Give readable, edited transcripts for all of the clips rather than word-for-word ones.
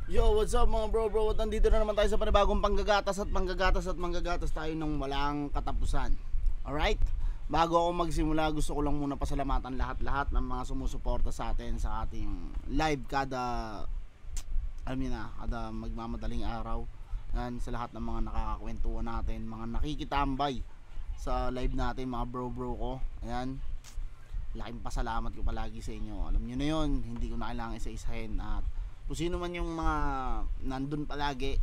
Yo, what's up mga bro? At nandito na naman tayo sa panibagong panggagatas tayo ng walang katapusan. Alright? Bago ako magsimula, gusto ko lang muna pasalamatan lahat ng mga sumusuporta sa atin sa ating live kada magmamadaling araw. Yan, sa lahat ng mga nakakakwentuhan natin, mga nakikitambay sa live natin, mga bro ko. Ayan, laking pasalamat ko palagi sa inyo. Alam nyo na yun, hindi ko na kailangan isa-isahin. At kung sino man yung mga nandun palagi,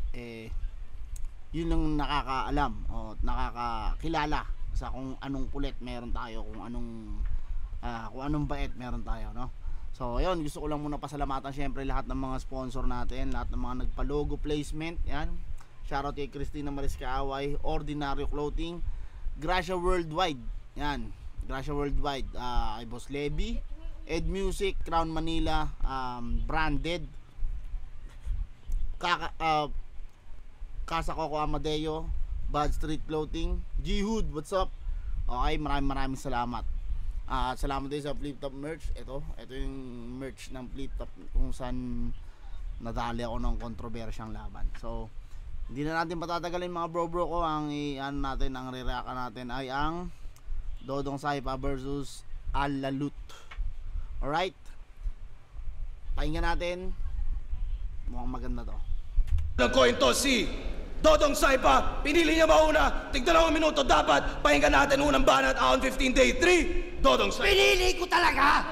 yun lang nakakaalam o nakakakilala sa kung anong kulit meron tayo, kung anong bait meron tayo, no? So ayun, gusto ko lang muna pasalamatan syempre lahat ng mga sponsor natin, lahat ng mga nagpa-logo placement. Yan, shoutout kay Christina Marisca Away, Ordinaryo Clothing, Gracia Worldwide. Yan, Gracia Worldwide, kay Boss Levy, Ed Music, Crown Manila, Branded, Casa Coco Amadeo, Bad Street Clothing, G-Hood, what's up? Okay, maraming salamat. Salamat din sa Flip Top merch. Ito yung merch ng Flip Top kung saan nadali ako ng kontrobersyang laban. So, hindi na natin patatagalin mga bro ko. Ang re-react natin ay ang Dodong Saipa versus Al-Lalut. Alright, pakinggan natin. Mukhang maganda to. Nagkoin to si Dodong Saipa. Pinili niya mauna. Tig 2 minuto dapat. Pakinggan natin unang banat on 15 day 3. Dodong Saipa. Pinili ko talaga.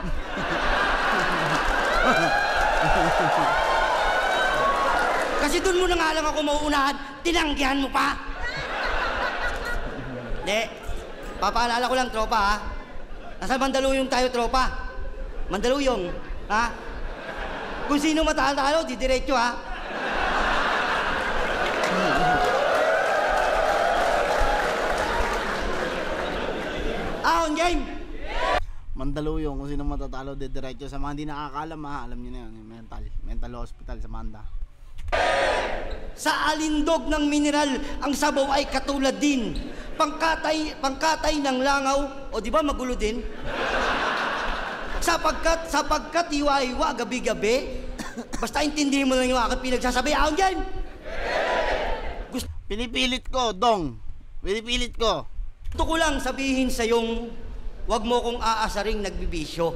Kasi doon mo na nga lang ako mauunahan. Tinanggihan mo pa. Hindi. Papaalala ko lang, tropa, ha? Nasa Mandaluyong tayo, tropa. Mandaluyong, ha? Kung sino matalo, didiretso, ha? On game! Mandaluyong, kung sino matatalo, didiretso. Sa mga hindi nakakalam, alam nyo na yun, mental hospital sa Manda. Sa alindog ng mineral, ang sabaw ay katulad din. Pangkatay ng langaw, o di ba magulo din? Sapagkat hiwa-hiwa gabi-gabi, basta intindihin mo lang yung aking pinagsasabi. Aon dyan! Pinipilit ko, Dong. Pinipilit ko. Gusto ko lang sabihin sa yung wag mo kong aasaring nagbibisyo.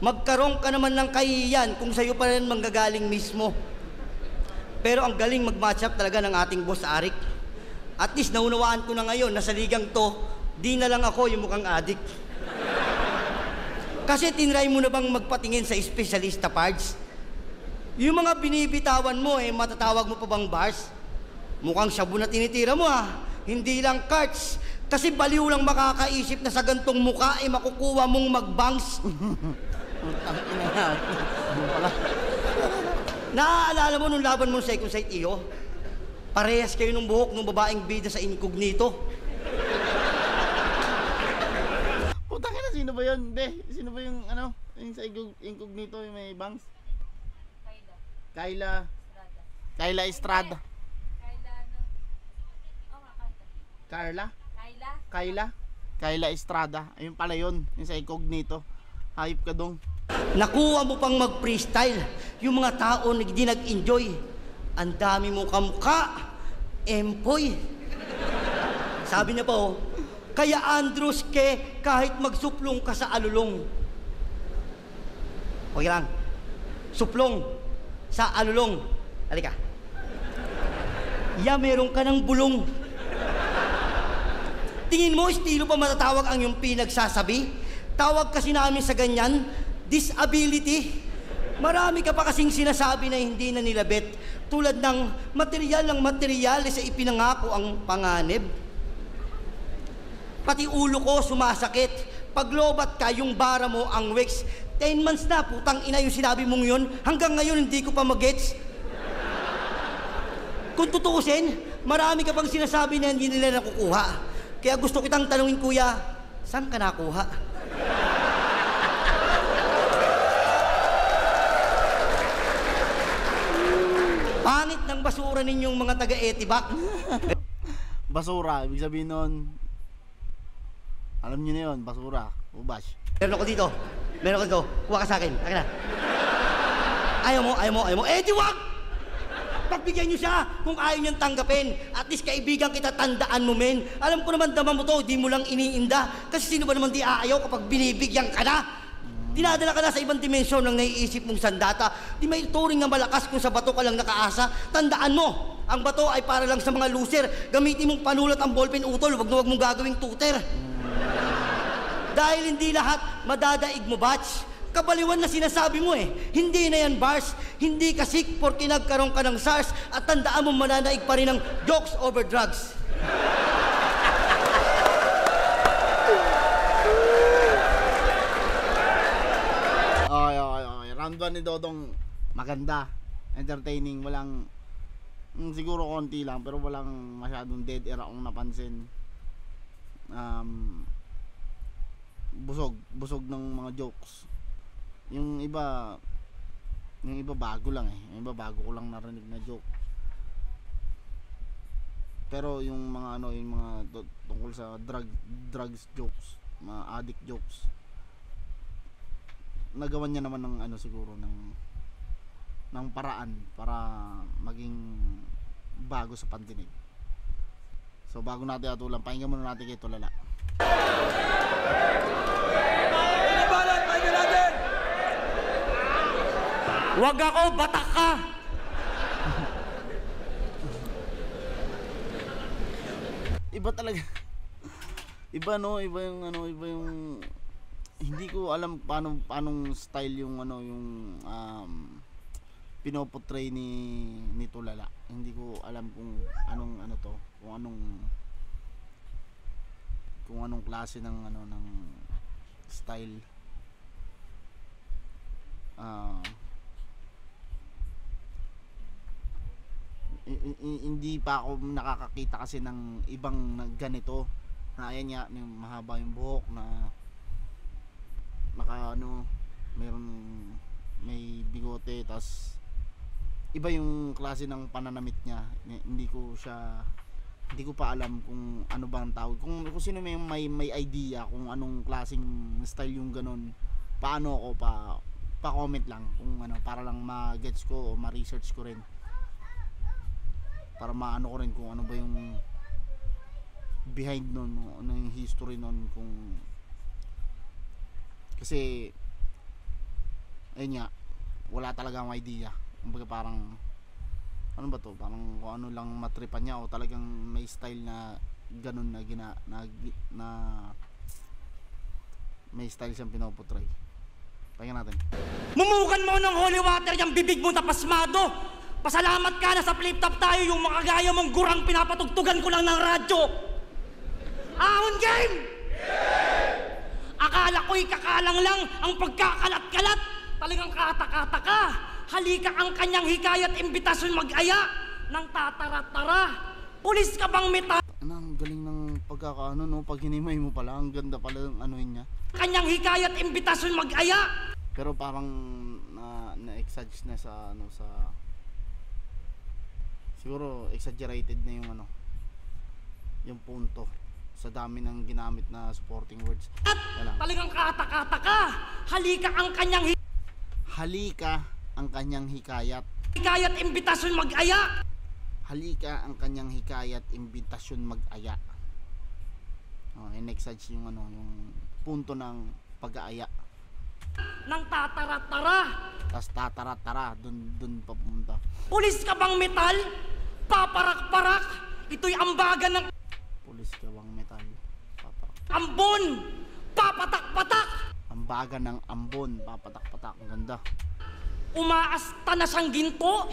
Magkaroon ka naman ng kahihiyan kung sa'yo pa rin manggagaling mismo. Pero ang galing mag-match up talaga ng ating boss Arik. At least naunawaan ko na ngayon na sa ligang to, di na lang ako yung mukhang adik. Kasi tinry mo na bang magpatingin sa espesyalista parts? Yung mga binibitawan mo, matatawag mo pa bang bars? Mukhang shabu na tinitira mo, ha? Hindi lang cards. Kasi baliw lang makakaisip na sa gantong mukha, makukuha mong mag-bangs. Naaalala mo nung laban mo sa second sight, iyo? Parehas kayo nung buhok ng babaeng bida sa incognito. Putang ina, sino ba yun? Sino ba yung yung sa incognito yung may bangs? Kayla Estrada. Kayla Estrada. Ayun pala yun, yung sa incognito. Hayop ka, Dong. Nakuha mo pang mag-freestyle. Yung mga tao na hindi nag-enjoy. Ang dami mo kamukha. Empoy. Sabi niya pa, kaya Andrews kahit magsuplong ka sa alulong. Okay lang. Suplong sa alulong. Halika. Meron ka ng bulong. Tingin mo, estilo pa matatawag ang yung pinagsasabi? Tawag kasi namin sa ganyan, disability. Marami ka pa kasing sinasabi na hindi na nilabit. Tulad ng material sa ipinangako ang panganib. Pati ulo ko sumasakit. Paglobat ka, yung bara mo ang Wex. 10 months na, putang ina yung sinabi mong yun. Hanggang ngayon hindi ko pa mag-gets. Kung tutuusin, marami ka pang sinasabi na hindi nila nakukuha. Kaya gusto kitang tanungin, kuya, saan ka nakuha? Pangit ng basura ninyong mga taga-etibak. Basura, ibig sabihin nun, alam nyo na yun, basura, ubash. Meron ako dito. Kuha ka sa akin. Akin na. Ayaw mo. Eh, di wag! pagbigyan nyo siya kung ayaw niyang tanggapin. At least kaibigan kita, tandaan mo, men. Alam ko naman dama mo to, di mo lang iniinda. Kasi sino ba naman di aayaw kapag binibigyan ka na? Dinadala ka na sa ibang dimensyon ng naiisip mong sandata. Di may turing na malakas kung sa bato ka lang nakaasa. Tandaan mo, ang bato ay para lang sa mga loser. Gamitin mong panulat ang ballpen utol, wag na wag mong gagawing tuter. Dahil hindi lahat madadaig mo, batch. Kabaliwan na sinasabi mo eh. Hindi na yan, bars. Hindi ka sick porque nagkaroon ka ng SARS at tandaan mo mananaig pa rin ng jokes over drugs. Okay. Round 1 ni Dodong maganda. Entertaining. Walang siguro konti lang pero walang masyadong dead air akong napansin. Busog ng mga jokes. Yung iba bago lang eh. Yung iba bago ko lang narinig na joke. Pero yung mga yung mga tungkol sa drugs jokes, mga addict jokes, nagawan niya naman ng siguro ng paraan para maging bago sa pandinig. So bago natin atulan, pakinggan muna natin kay Tulala. Balat, pakinggan natin! Wag ako, batak ka! Iba talaga. Iba yung hindi ko alam paanong style yung pinoportray ni Tulala. Hindi ko alam kung anong klase ng ng style. Hindi pa ako nakakakita kasi ng ibang ganito na ayan nga, yung mahaba yung buhok na may bigote, tas iba yung klase ng pananamit niya. Hindi ko pa alam kung ano ba ang tawag, kung sino may idea kung anong klaseng style yung ganun, paano ako pa comment lang kung para lang ma-gets ko o ma-research ko rin, para maano ko rin kung ano ba yung behind nun, ano yung history nun, kasi ayun nga, wala talaga akong idea. Kumbaga parang ano ba to, parang kung ano lang matripan niya o talagang may style na ganun na may style siyang pinopotray. Pakinggan natin. Mumukan mo ng holy water yung bibig mo tapasmado. Pasalamat ka na sa flip-top tayo, yung makagaya mong gurang pinapatugtugan ko lang ng radyo. Ahon game! Akala ko'y kakalang lang ang pagkakalat-kalat. Talagang katakata ka. Halika ang kanyang hikayat, imbitasyon mag-aya ng tatara-tara. Pulis ka bang meta? Ang galing ng pagkakaano, no? Pag hinimay mo pala, ang ganda pala ng anuin niya. Kanyang hikayat, imbitasyon mag-aya. Pero parang na-exaggerate na sa siguro exaggerated na yung yung punto sa dami ng ginamit na supporting words. Talagang katakata ka. Halika ang kanyang hikayat. Hikayat, imbitasyon mag-aya. Halika ang kanyang hikayat, imbitasyon mag-aya. In-exaggerate yung punto ng pag-aaya. Nang tatara-tara. Tas tatara-tara, dun papunta. Pulis ka bang metal? Paparak-parak. Ito'y ambagan ng Pulis ka bang metal? ambon. Papatak-patak. Ambagan ng ambon, papatak-patak. Ang ganda. Umaasta na siyang ginto.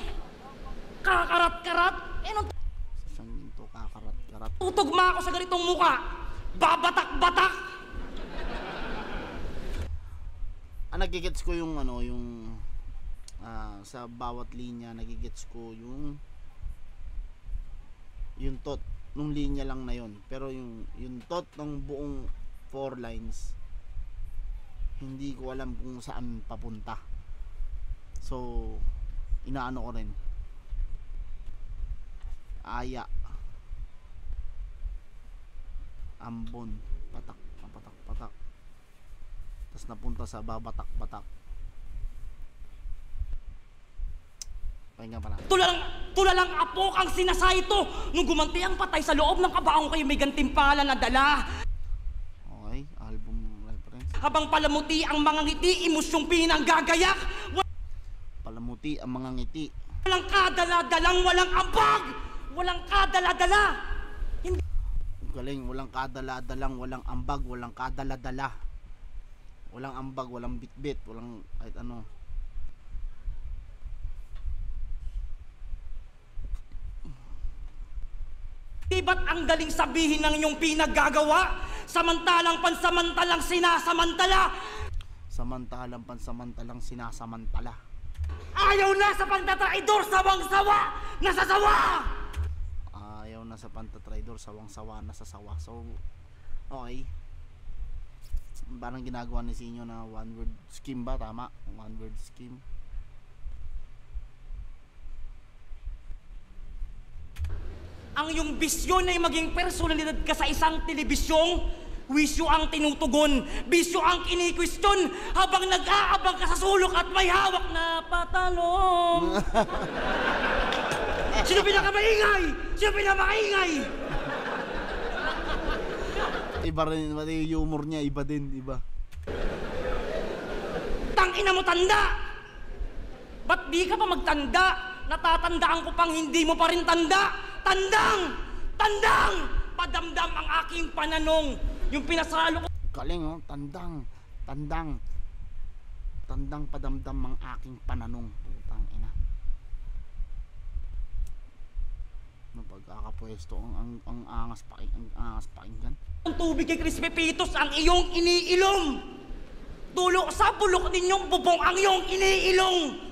Kakarat-karat. Siyang ginto, kakarat-karat. Tutugma ako sa ganitong muka. Babatak-batak. Nagigets ko yung sa bawat linya, nagigets ko yung tot nung linya lang na yon, pero yung tot ng buong 4 lines hindi ko alam kung saan papunta. So inaano ko rin, aya, ambon, patak, patak, tas napunta sa babatak-batak. Pakinggan pa natin. Tulalang apo ang sinasayto nung gumanti ang patay sa loob ng kabaong kayo may gantimpala na dala. Okay, album reference. Habang palamuti ang mga ngiti, emosyong pinanggagayak. Palamuti ang mga ngiti. Walang kadala-dalang walang ambag. Walang kadala-dala. Hindi. Galing, walang kadala-dalang, walang ambag, walang kadala-dala. Walang ambag, walang bitbit, walang kahit ano. Di ba't ang galing sabihin ng iyong pinaggagawa? Samantalang pansamantalang sinasamantala. Samantalang pansamantalang sinasamantala. Ayaw na sa pagtatraidor, sawang-sawa, nasasawa! Ayaw na sa pantatraidor, sawang-sawa, nasasawa. So, okay. Parang ginagawa ni Sinyo na one word scheme ba? Tama? One word scheme. Ang iyong bisyon ay maging personalidad ka sa isang telebisyong, wisyo ang tinutugon, bisyo ang kinikwestiyon habang nag-aabang ka sa sulok at may hawak na patalong. Sino pinakamaingay? Sino pinakamaingay? Iba rin, pati yung humor niya, iba din, iba. Tangina mo tanda! Ba't di ka pa magtanda? Natatandaan ko pang hindi mo pa rin tanda! Tandang! Tandang! Padamdam ang aking pananong. Yung pinasalo ko. Galing, oh. Tandang. Tandang. Tandang padamdam ang aking pananong. Putang ina. Ano pagkakapwesto ang angas pakinggan. Ang tubig kay Crispy Pitos ang iyong iniilong. Tulo sa bulok ninyong bubong ang iyong iniilong.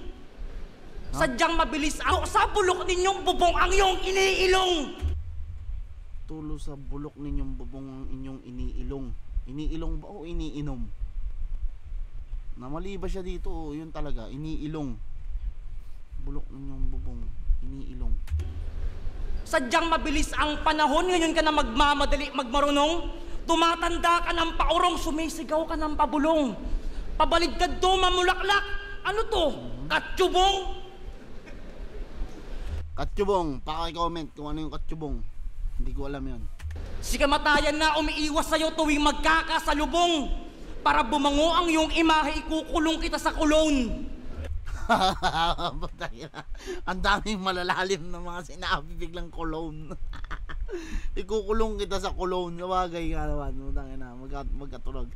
Sadyang mabilis ako sa bulok ninyong bubong ang iyong iniilong. Tulo sa bulok ninyong bubong ang inyong iniilong. Iniilong ba o iniinom? Namali ba siya dito? O yun talaga, iniilong. Bulok ninyong bubong, iniilong. Sadyang mabilis ang panahon, ngayon ka na magmamadali, magmarunong. Tumatanda ka ng paurong, sumisigaw ka ng pabulong. Pabaligtad to, mamulaklak. Ano to? Katsubong? Katsubong, paki-comment kung ano yung katsubong. Hindi ko alam yun. Si kamatayan na umiiwas sa'yo tuwing magkakasalubong. Para bumango ang iyong imahe, ikukulong kita sa kulon. Ang daming malalalim na mga sinabi biglang cologne. Ikukulong kita sa cologne. Nawagay nga naman. Magkatulog.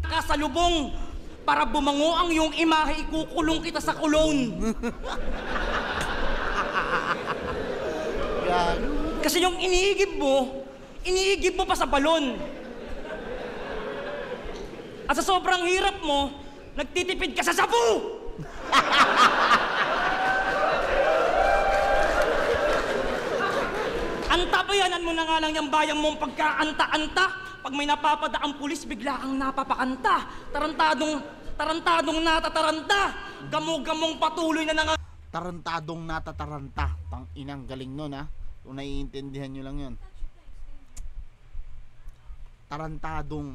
Kasalubong. Para bumango ang iyong imahe, ikukulong kita sa kulon. Kasi yung iniigib mo pa sa balon. At sa sobrang hirap mo, nagtitipid ka sa sabu! Antabayanan mo na nga lang yung bayang mong pagkaanta-anta. Pag may napapada ang pulis, bigla kang napapakanta. Tarantadong natataranta. Gamo-gamong patuloy na nang... Tarantadong natataranta. Tang inang galing nun, ha? Kung naiintindihan nyo lang yun. Tarantadong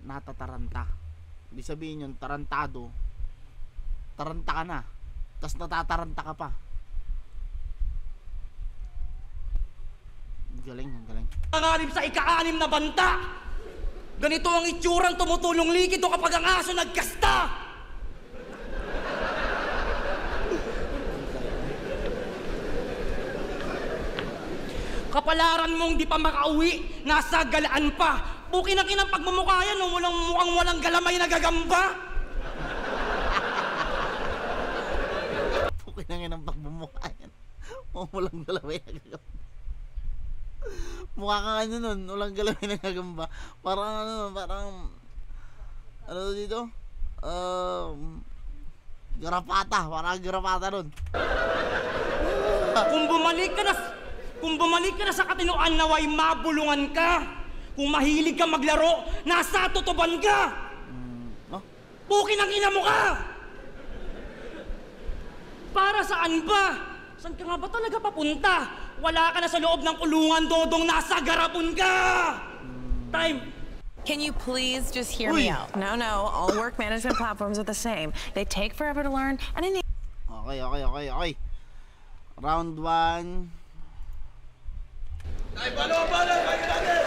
natataranta. Ibig sabihin yun, tarantado. Taranta ka na. Tas natataranta ka pa. Galing, galing. Nanganib sa ika-anim na banta. Ganito ang itsurang tumutulong likido kapag ang aso nagkasta. Kapalaran mong di pa makauwi, nasa galaan pa. Pukin ang inang pagmumukha yan, mukhang walang galamay na gagamba. Pukin ang inang pagmumukha yan. Walang galamay na gagamba. Mukha ka nga nun, walang galamay na gagamba. Parang ano dito? Garapata, parang garapata nun. Kung bumalik ka na sa katinoan, naway mabulungan ka. Kung mahilig ka maglaro, nasa tutuban ka. Pukin ang ina mo ka. Para saan ba? Saan ka nga ba talaga papunta? Wala ka na sa loob ng kulungan, Dodong, nasa garapon ka. Time. Can you please just hear me out? No, all work management platforms are the same. They take forever to learn, and Okay. Round 1. Ay, balo! Pahinga natin!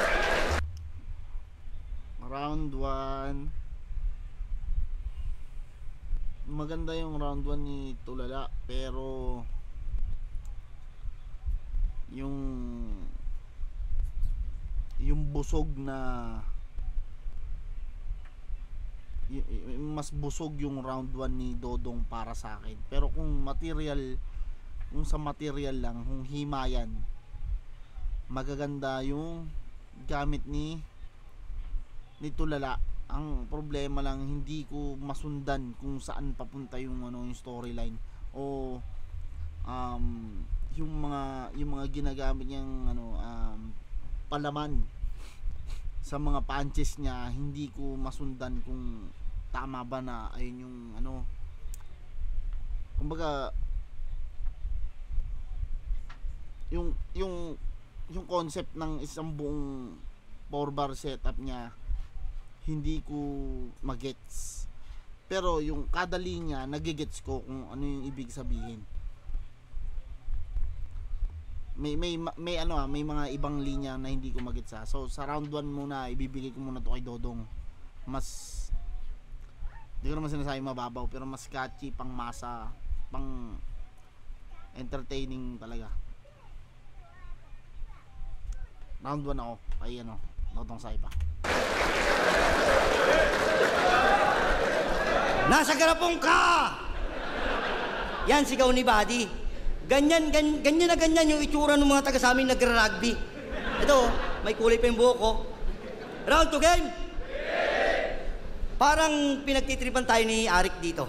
Round 1. Maganda yung round 1 ni Tulala, pero yung busog na mas busog yung round 1 ni Dodong para sa akin. Pero kung sa material lang, kung himayan, magaganda yung gamit ni Tulala. Ang problema lang, hindi ko masundan kung saan papunta yung yung storyline o yung mga ginagamit niyang palaman sa mga punches niya. Hindi ko masundan kung tama ba na ayun yung kumbaga yung concept ng isang buong 4-bar setup niya hindi ko magets, pero yung kada linya nagigets ko kung ano yung ibig sabihin. May mga ibang linya na hindi ko magets. So sa round 1 muna, ibibigay ko muna to kay Dodong. Mas hindi ko naman sinasabi mababaw, pero mas catchy, pang masa, pang entertaining talaga. Round 1 ako kay Dodong Saipa. Nasa garapong ka! Yan, sigaw ni Buddy. Ganyan yung itsura ng mga taga sa amin nagra-rugby. Ito, may kulay pa yung buhok ko. Round 2 game! Parang pinagtitripan tayo ni Arik dito.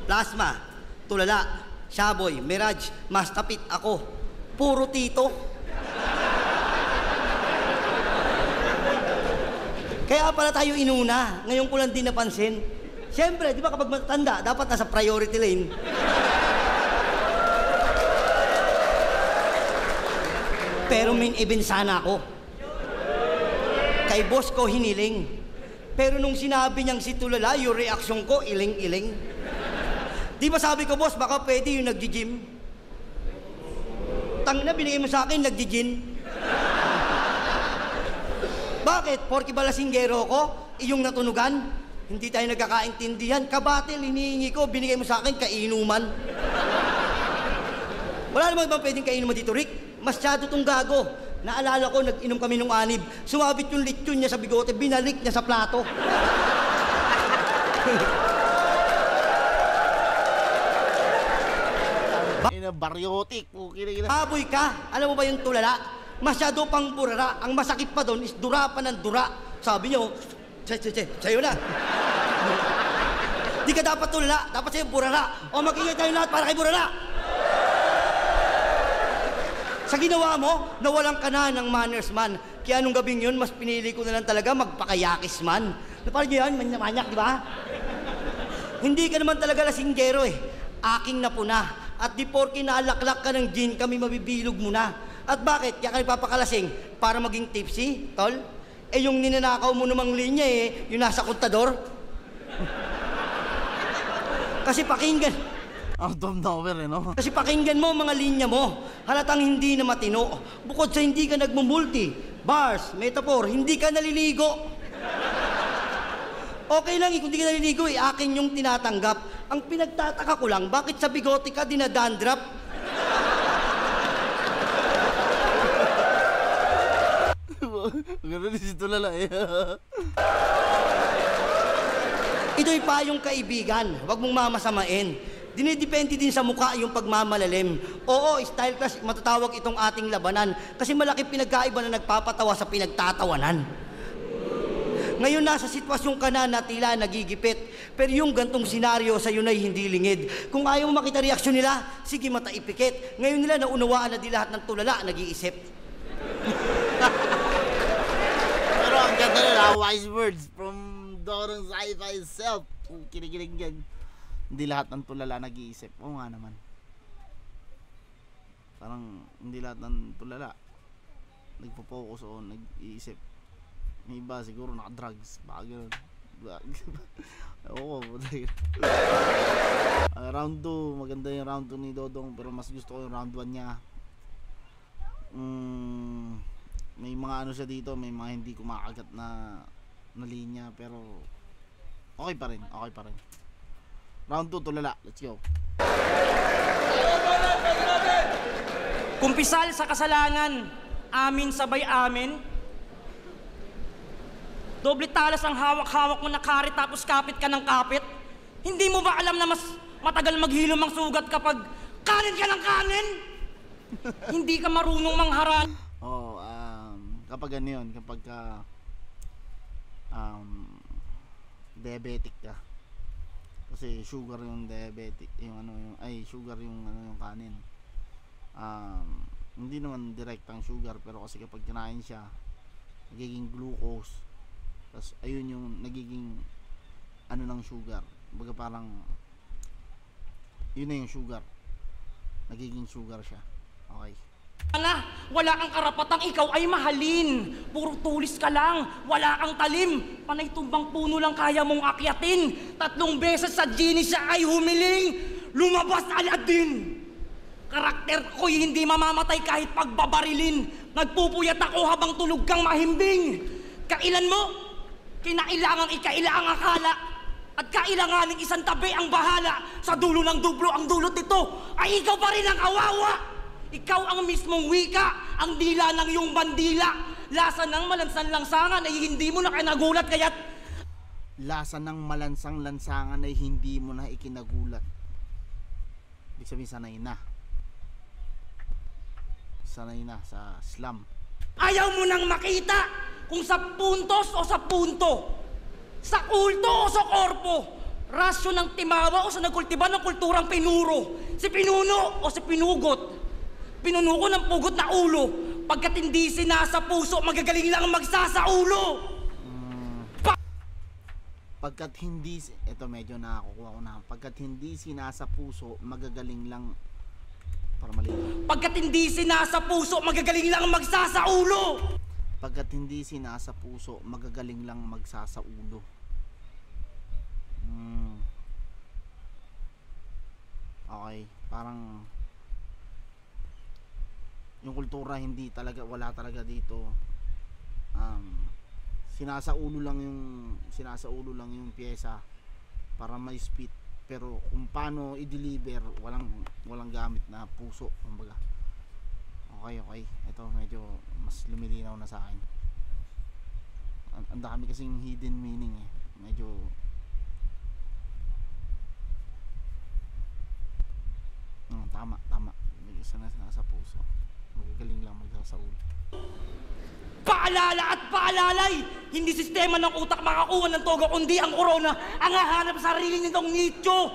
Plasma, Tulala, Shaboy, Mirage, Mastapit, ako. Puro Tito. Kaya pala tayo inuna. Ngayon ko lang din napansin. Siyempre, di ba kapag matanda, dapat nasa priority lane. Pero main event sana ako. Kay boss ko hiniling. Pero nung sinabi niyang si Tulala, yung reaksyon ko, iling-iling. Di ba sabi ko, boss, baka pwede yung nagji-gym? Tangina, binigay mo sa akin, nagji-gym. Bakit? Porky balasinggero ko? Iyong natunugan? Hindi tayo nagkakaintindihan. Kabatil, hinihingi ko, binigay mo sa akin, kainuman. Wala naman bang pwedeng kainuman dito, Rick? Masyado tong gago. Naalala ko, nag-inom kami nung 6. Sumabit yung lechon niya sa bigote, binalik niya sa plato. Baryotic. Baboy ka. Alam mo ba yung Tulala? Masyado pang burara. Ang masakit pa doon is dura pa ng dura. Sabi niyo, sa'yo na. Di ka dapat Tulala, dapat sa'yo burara. O mag-ingay tayo lahat para kay burara. Sa ginawa mo, nawalan ka na ng manners man. Kaya nung gabing yun, mas pinili ko na lang talaga magpakayakis man. Parang yun, manyak, di ba? Hindi ka naman talaga lasinggero eh. Aking napuna. At di porke naalaklak ka ng gin, kami mabibilog mo na. At bakit? Kaya ka nagpapakalasing? Para maging tipsy, tol? Eh yung ninanakaw mo namang linya eh, yung nasa kontador. Kasi pakinggan. Out of nowhere, no? Kasi pakinggan mo mga linya mo. Halatang hindi na matino. Bukod sa hindi ka nagmumulti, bars, metaphor, hindi ka naliligo. Okay lang kung hindi ka naliligo eh, akin yung tinatanggap. Ang pinagtataka ko lang, bakit sa bigote ka dinadandrap? Gano'n si Tulala eh. Ito'y payong kaibigan, huwag mong mamasamain. Dinidepende din sa mukha yung pagmamalalim. Oo, style class, matatawag itong ating labanan. Kasi malaki pinagkaiba na nagpapatawa sa pinagtatawanan. Ngayon nasa sitwasyon ka na tila nagigipit. Pero yung gantong senaryo sa'yo na'y hindi lingid. Kung ayaw mo makita reaksyon nila, sige mataipikit. Ngayon nila naunawaan na di lahat ng Tulala nag-iisip. Pero ang ganda nila, wise words from Dodong Saipa himself. Kung kinikilig yan, hindi lahat ng Tulala nag-iisip. Oo nga naman. Parang hindi lahat ng Tulala nagpo-focus o nag-iisip. May iba siguro naka-drugs, baka gano'n. Oo, round 2, maganda yung round 2 ni Dodong, pero mas gusto ko yung round 1 niya. May mga ano siya dito, may mga hindi kumakagat na linya, pero okay pa rin. Round 2, tulala. Let's go. Kumpisal sa kasalanan, amin sabay amin. Doble talas ang hawak-hawak mo na kari tapos kapit ka ng kapit. Hindi mo ba alam na mas matagal maghilom ang sugat kapag kanin ka ng kanin? Hindi ka marunong mangharang. Oh, kapag ano yun, kapag diabetic ka. Kasi sugar yung diabetic, yung sugar yung kanin. Hindi naman direktang sugar, pero kasi kapag kinain siya, nagiging glucose. Tapos ayun yung nagiging ng sugar. Baga parang yun na yung sugar. Nagiging sugar siya. Okay. Wala kang karapatang ikaw ay mahalin. Puro tulis ka lang, wala kang talim. Panay tumbang puno lang kaya mong akyatin. 3 beses sa genie siya ay humiling. Lumabas Aladdin. Karakter ko'y hindi mamamatay kahit pagbabarilin. Nagpupuyat ako habang tulog kang mahimbing. Kailan mo? Kinailangang ikailangang akala. At kailanganing isang tabi ang bahala. Sa dulo ng dublo ang dulot nito ay ikaw pa rin ang kawawa. Ikaw ang mismong wika, ang dila ng iyong bandila. Lasa ng malansang lansangan ay hindi mo na kinagulat kaya't Lasa ng malansang lansangan ay hindi mo na ikinagulat. Ibig sabihin sanay na sa slum. ayaw mo nang makita kung sa puntos o sa punto, sa kulto o sa korpo, rasyo ng timawa o sa nagkultiba ng kulturang pinuro, si pinuno o si pinugot. Pinuno ko ng pugot na ulo, pagkat hindi sinasa puso, magagaling lang magsasaulo. Pagkat hindi, ito medyo nakakuha ko na. Pagkat hindi sinasa puso, magagaling lang, para mali. Pagkat hindi sinasa puso, magagaling lang magsasaulo. Pagkat hindi sinasa puso, magagaling lang magsasaulo. Okay, parang yung kultura hindi talaga, wala talaga dito. Sinasaulo lang yung pyesa para may speed, pero kung paano i-deliver, walang gamit na puso, kumbaga. Okay, ito medyo mas lumilinaw na sa akin. Ang dami kasing hidden meaning medyo tama. Medyo sinasa puso, magagaling lang magsasaulo. Paalala at paalalay, hindi sistema ng utak makakuha ng toga kundi ang korona ang hahanap sa sarili nitong nicho.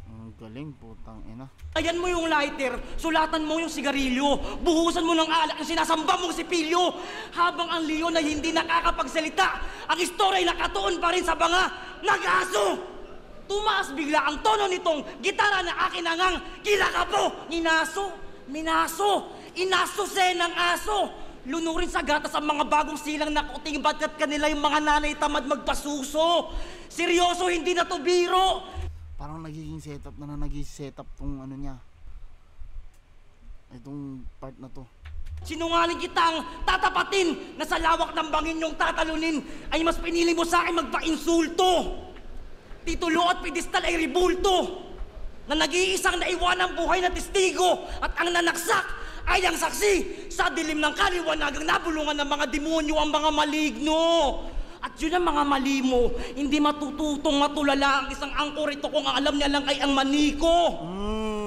Ang galing, putang ina. Ayan mo yung lighter, sulatan mo yung sigarilyo, buhusan mo ng alak yung sinasamba mong sipilyo. Habang ang leon ay hindi nakakapagsalita, ang istorya ay nakatuon pa rin sa banga, nag-aso. Tumaas bigla ang tono nitong gitara na akin nangang kilakapo. Minaso, inaso ng aso. Lunurin sa gatas ang mga bagong silang na kuting batkat kanila yung mga nanay tamad magpasuso. Seryoso, hindi na to biro. Parang nagiging setup tong ano niya. Itong part na to. Sinungaling kitang tatapatin na sa lawak ng bangin yung tatalunin ay mas pinili mo sa akin magpa-insulto. Titulo at pedestal ay ribulto na nag-iisang naiwanang buhay na testigo at ang nanaksak ay ang saksi sa dilim ng kaliwanagang nabulungan ng mga demonyo ang mga maligno. At yun ang mga mali mo, hindi matututong matulala ang isang angkor ito kung ang alam niya lang ay ang maniko.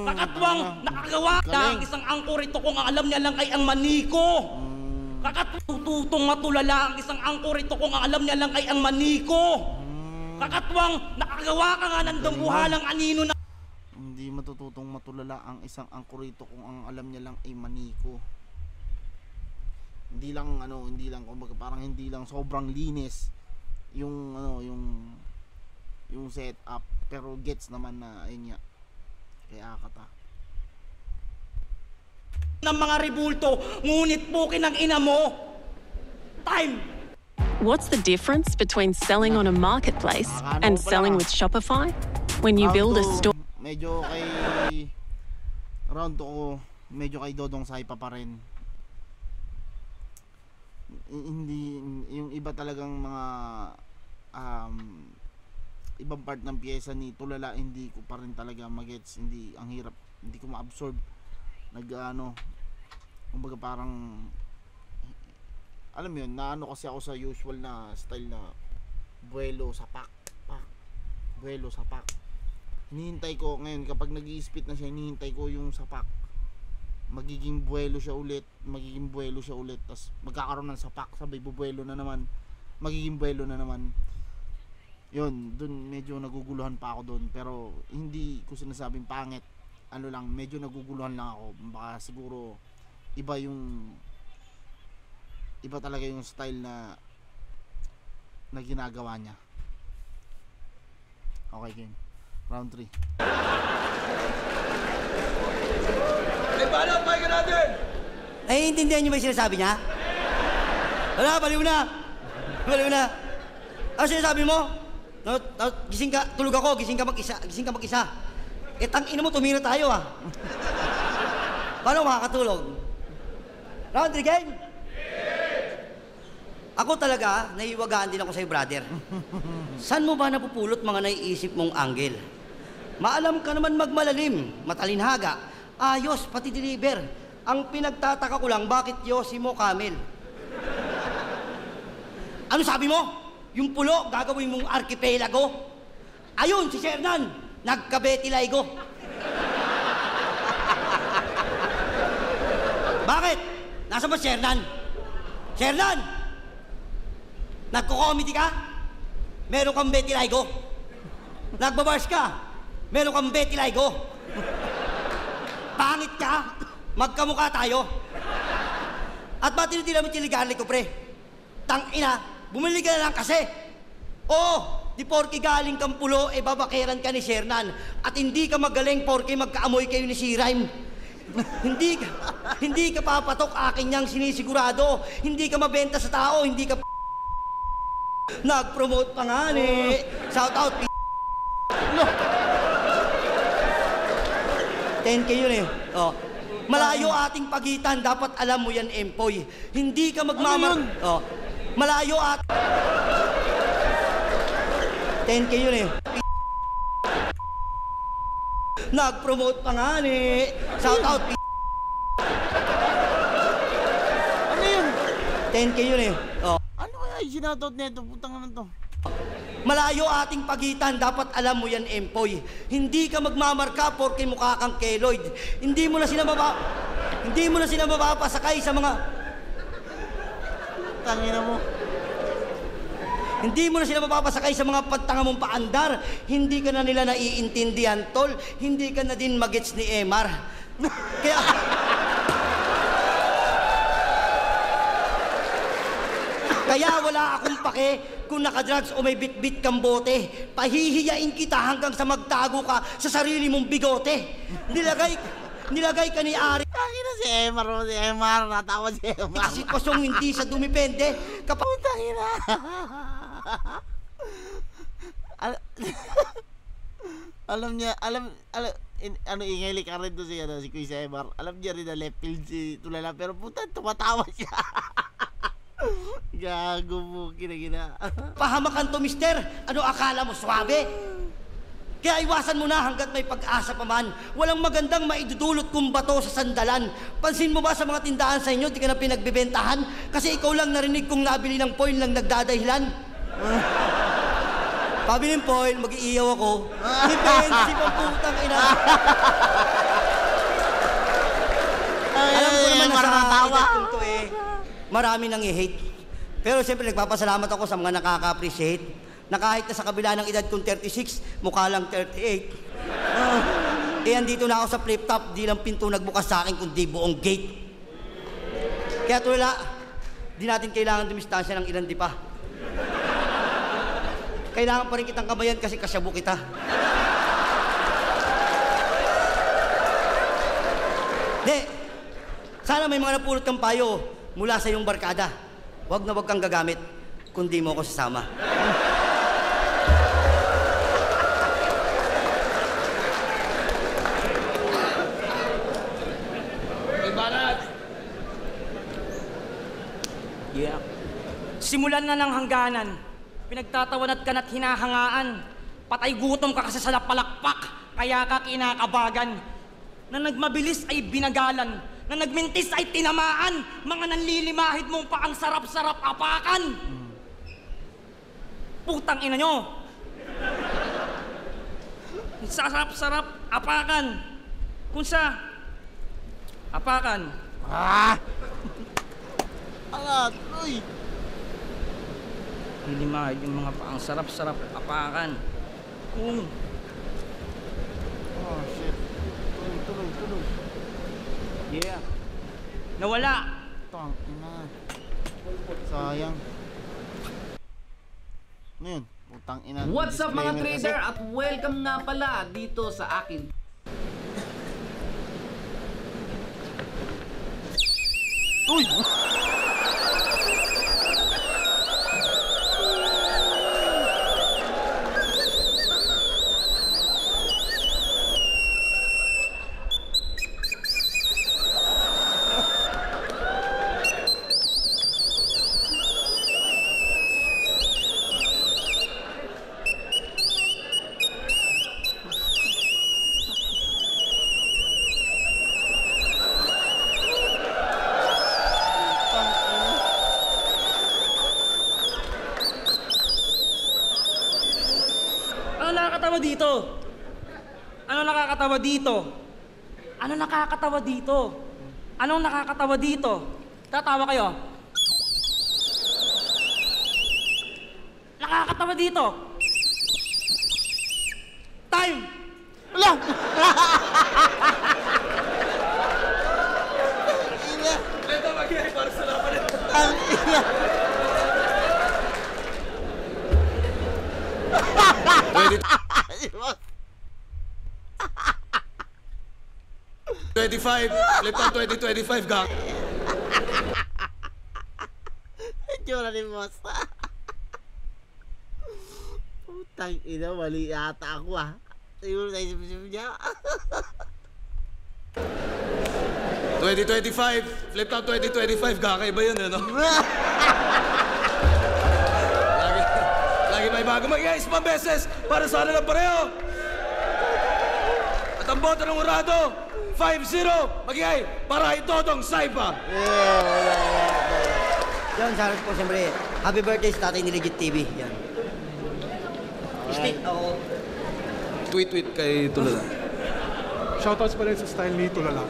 Kakatwang nakagawa na ang isang angkor ito kung ang alam niya lang ay ang maniko. Kakatututong matulala ang isang angkor ito kung ang alam niya lang ay ang maniko. Kakatwang nakagawa ka nga ng dambuhalang anino na hindi matututong matulala ang isang angkorito kung ang alam niya lang ay maniko. Hindi lang kumbaga parang hindi lang sobrang linis yung yung setup, pero gets naman na ayun nga. Kaya kata ng mga ribulto, ngunit pukin ang ina mo. Time! What's the difference between selling on a marketplace and selling with Shopify? When you build a store... Medyo kay round 2 ko, medyo kay Dodong Saipa pa rin. Hindi, yung iba talagang mga ibang part ng pyesa ni Tulala, hindi ko pa rin talaga magets, hindi, ang hirap, hindi ko ma-absorb. Kumbaga parang, alam mo yun, naano kasi ako sa usual na style na buwelo, sapak, pak, buwelo, sapak. Hinihintay ko ngayon, kapag nag-i-spit na siya, hinihintay ko yung sapak, magiging buwelo siya ulit, tas magkakaroon ng sapak, sabay bubuwelo na naman, magiging buwelo na naman. Yun, dun medyo naguguluhan pa ako dun, pero hindi ko sinasabing pangit, medyo naguguluhan lang ako. Baka siguro iba talaga yung style na ginagawa niya. Okay, game. Round 3. Eh, paano? Pahinga natin! Naiintindihan niyo ba yung sinasabi niya? Wala, baliw na! Baliw na! Ano sinasabi mo? Gising ka, tulog ako, gising ka mag-isa. Eh, tangina mo, tumira tayo ah. Paano makakatulog? Round 3 game? Ako talaga, naiiwagaan din ako sa'yo, brother. Saan mo ba napupulot mga naiisip mong angle? Maalam ka naman magmalalim, matalinhaga, ayos, pati deliver. Ang pinagtataka ko lang, bakit yosi mo, Camel? Ano sabi mo? Yung pulo, gagawin mong arkipelago? Ayun, si Shernan, nagka-Betty Laigo. Bakit? Nasa ba Shernan? Shernan! Nagko-comedy ka? Meron kang Betty Laigo. Nagbabars ka? Meron kang Betty Laigo. Pangit ka? Magkamukha tayo. At ba't tinitira mo chiligarlic ko, pre? Tangina, bumili ka na lang kasi. Oo, di porke galing kang pulo, babakeran ka ni Shernan. At hindi ka magaling porke magkaamoy kayo ni Sirime. Hindi ka papatok, akin niyang sinisigurado. Hindi ka mabenta sa tao, hindi ka nag-promote pa nga ni. Shout out, 10K yun eh. Oh. Malayo ating pagitan, dapat alam mo yan, Empoy. Hindi ka Oh. Malayo 10K yun eh. Nag-promote pa nga ni. Shout out, Ano yun? 10K yun eh. Oh. Ano kaya sinoutout nito? Putang ano to? Malayo ating pagitan, dapat alam mo yan, Empoy. Hindi ka magmamarka porke mukha kang keloid. Hindi mo na sila mapapasakay sa mga... Tangina mo. Hindi mo na sila mapapasakay sa mga pagtanga mong paandar. Hindi ka na nila naiintindihan, tol. Hindi ka na din magets ni Emar. Kaya wala akong pake kung nakadrugs o may bit-bit kang bote. Pahihiyain kita hanggang sa magtago ka sa sarili mong bigote. Nilagay ka ni Ari. Tangina si Emar, natawa si Emar. Sa sitwasyong hindi sa dumipende. Tangina. Alam niya, ingay ka rin to si Kuya Emar. Alam niya rin na left field si Tulala, pero puta, tumatawa siya. Gago mo, kinagina. Pahamakan to, mister. Ano akala mo, swabe? Kaya iwasan mo na hanggat may pag-asa pa man. Walang magandang maidudulot kong bato sa sandalan. Pansin mo ba sa mga tindahan sa inyo, di ka na pinagbebentahan? Kasi ikaw lang narinig kong nabili ng foil lang nagdadahilan. Pabili ng foil, mag-iiyaw ako. Defensive ang putang ina. Alam ko naman na sa edad kong to marami nang i-hate. Pero siyempre nagpapasalamat ako sa mga nakaka-appreciate na kahit na sa kabila ng edad kong 36, mukha lang 38. Andito na ako sa flip top, di lang pinto nagbukas sa akin kundi buong gate. Kaya Tulala, di natin kailangan dumistansya ng ilan di pa. Kailangan pa rin kitang kabayan kasi kasyabo kita. Sana may mga napulot kang payo mula sa iyong barkada. Huwag na huwag kang gagamit kung di mo ako sasama. Yeah. Simulan na ng hangganan. Pinagtatawanan ka na't hinahangaan. Patay gutom ka kasi sa napalakpak, kaya ka kinakabagan. Na nagmabilis ay binagalan, na nagmintis ay tinamaan. Mga nanlilimahid mong pa ang sarap-sarap apakan. Putang ina nyo. Sarap-sarap apakan. Kung sa apakan. Angat, uy. Lilimahid yung mga pa ang sarap-sarap apakan. Kung Oh, shit. Tuloy. yeah. Nawala. Tang ina. Sayang. Ano yun? Putang ina. What's up mga Disclaimer trader kasi. at welcome nga pala dito sa akin. Uy! Ano nakakatawa dito? Ano nakakatawa dito? Ano nakakatawa dito? Anong nakakatawa dito? Tatawa kayo? Nakakatawa dito? Time! Wala! Ina! Ito, mag-iay para sa laban nito. Ang ina! 25, flip on 2025, gang. Itsura ni boss. Putang ina, mali yata ako Siguro naisip niya. 2025, flip on 2025, gang. Kaya ba yun, ano? Lagi may bago mag-iay, isang beses para sa ano lang pareho. At ang boto ng urado, 5-0, mag-iay para itodong Saipa. Yan, sana po siyempre, happy birthday sa tatay ni Legit TV. Yan. Stick ako. Tweet kay Tulala. Shoutouts pa rin sa style ni Tulala.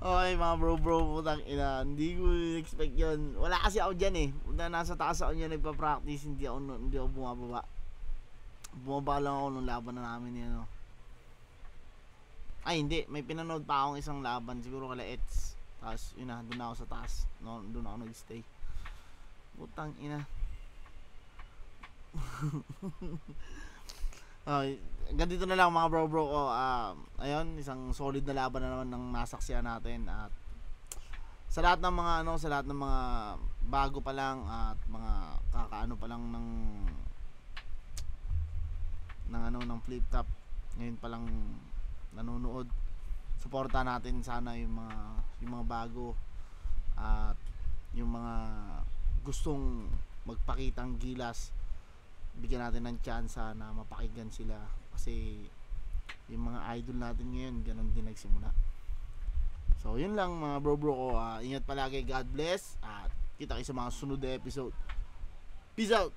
Okay mga bro, putang ina. Hindi ko expect yun. Wala kasi ako dyan eh. Punta nasa taas ako niya nagpa-practice, hindi ako bumababa. Bumaba lang ako nung laban na namin yun. Ay hindi, may pinanood pa akong isang laban, siguro kala Eds. Tapos yun na, doon ako sa taas. Doon ako nag-stay. Putang ina. Okay, ganito na lang mga bro ko. Ayun, isang solid na laban na naman ng nasaksihan natin. At sa lahat ng mga sa lahat ng mga bago pa lang at mga kakaano pa lang ng ng flip top, ngayon pa lang nanonood, suporta natin sana yung mga bago at yung mga gustong magpakitang gilas, bigyan natin ng chance na mapakinggan sila kasi yung mga idol natin ngayon ganun din nagsimula. So yun lang mga bro ko, ingat palagi, God bless at kita kayo sa mga sunod na episode. Peace out.